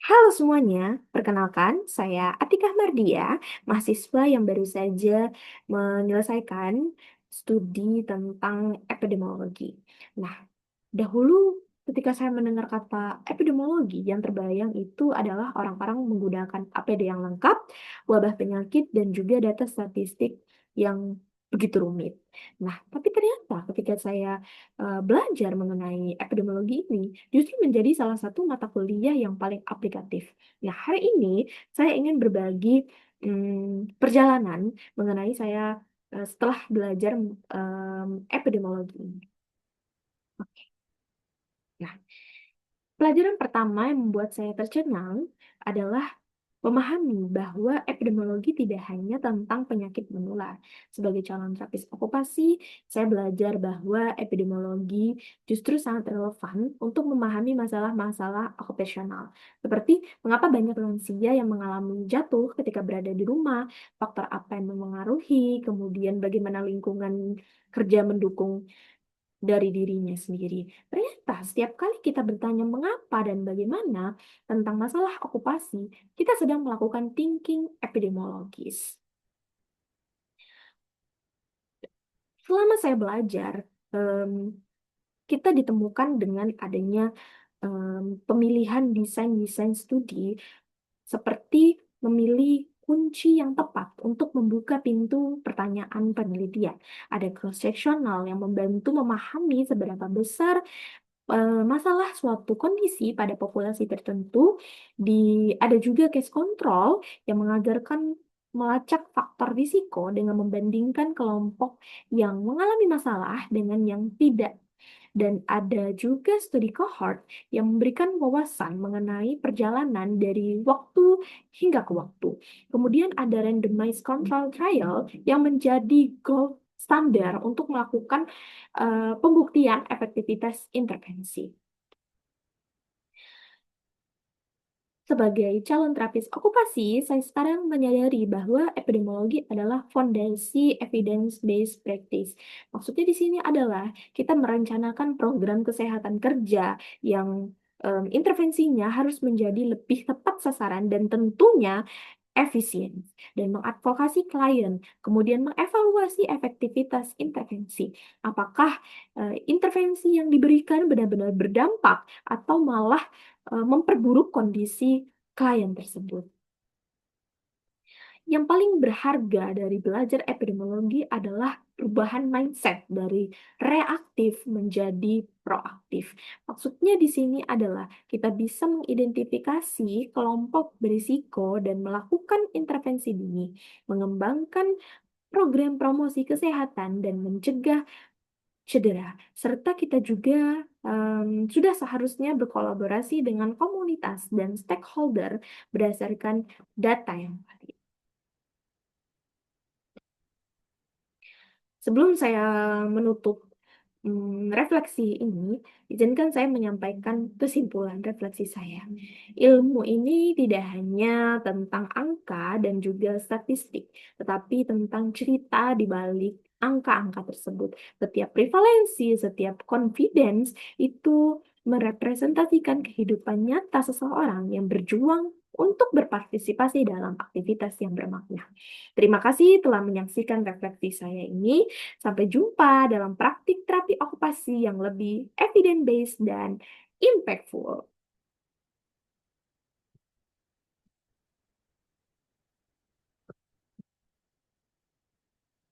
Halo semuanya, perkenalkan saya Atika Mardia, mahasiswa yang baru saja menyelesaikan studi tentang epidemiologi. Nah, dahulu ketika saya mendengar kata epidemiologi, yang terbayang itu adalah orang-orang menggunakan APD yang lengkap, wabah penyakit, dan juga data statistik yang begitu rumit. Nah, tapi ternyata ketika saya belajar mengenai epidemiologi ini, justru menjadi salah satu mata kuliah yang paling aplikatif. Nah, hari ini saya ingin berbagi perjalanan mengenai saya setelah belajar epidemiologi ini. Nah, pelajaran pertama yang membuat saya tercengang adalah memahami bahwa epidemiologi tidak hanya tentang penyakit menular. Sebagai calon terapis okupasi, saya belajar bahwa epidemiologi justru sangat relevan untuk memahami masalah-masalah okupasional. Seperti mengapa banyak lansia yang mengalami jatuh ketika berada di rumah, faktor apa yang memengaruhi, kemudian bagaimana lingkungan kerja mendukung dari dirinya sendiri. Ternyata setiap kali kita bertanya mengapa dan bagaimana tentang masalah okupasi, kita sedang melakukan thinking epidemiologis. Selama saya belajar, em, kita ditemukan dengan adanya pemilihan desain-desain studi seperti memilih kunci yang tepat untuk membuka pintu pertanyaan penelitian. Ada cross-sectional yang membantu memahami seberapa besar masalah suatu kondisi pada populasi tertentu. Di ada juga case control yang mengajarkan melacak faktor risiko dengan membandingkan kelompok yang mengalami masalah dengan yang tidak. Dan ada juga studi cohort yang memberikan wawasan mengenai perjalanan dari waktu hingga ke waktu. Kemudian ada randomized control trial yang menjadi gold standar untuk melakukan pembuktian efektivitas intervensi. Sebagai calon terapis okupasi, saya sekarang menyadari bahwa epidemiologi adalah fondasi evidence-based practice. Maksudnya di sini adalah kita merencanakan program kesehatan kerja yang intervensinya harus menjadi lebih tepat sasaran dan tentunya efisien dan mengadvokasi klien, kemudian mengevaluasi efektivitas intervensi. Apakah intervensi yang diberikan benar-benar berdampak atau malah memperburuk kondisi klien tersebut. Yang paling berharga dari belajar epidemiologi adalah perubahan mindset dari reaktif menjadi proaktif. Maksudnya di sini adalah kita bisa mengidentifikasi kelompok berisiko dan melakukan intervensi dini, mengembangkan program promosi kesehatan dan mencegah cedera. Serta kita juga sudah seharusnya berkolaborasi dengan komunitas dan stakeholder berdasarkan data yang valid. Sebelum saya menutup refleksi ini, izinkan saya menyampaikan kesimpulan refleksi saya. Ilmu ini tidak hanya tentang angka dan juga statistik, tetapi tentang cerita di balik angka-angka tersebut. Setiap prevalensi, setiap confidence itu merepresentasikan kehidupan nyata seseorang yang berjuang untuk berpartisipasi dalam aktivitas yang bermakna. Terima kasih telah menyaksikan refleksi saya ini. Sampai jumpa dalam praktik terapi okupasi yang lebih evidence-based dan impactful.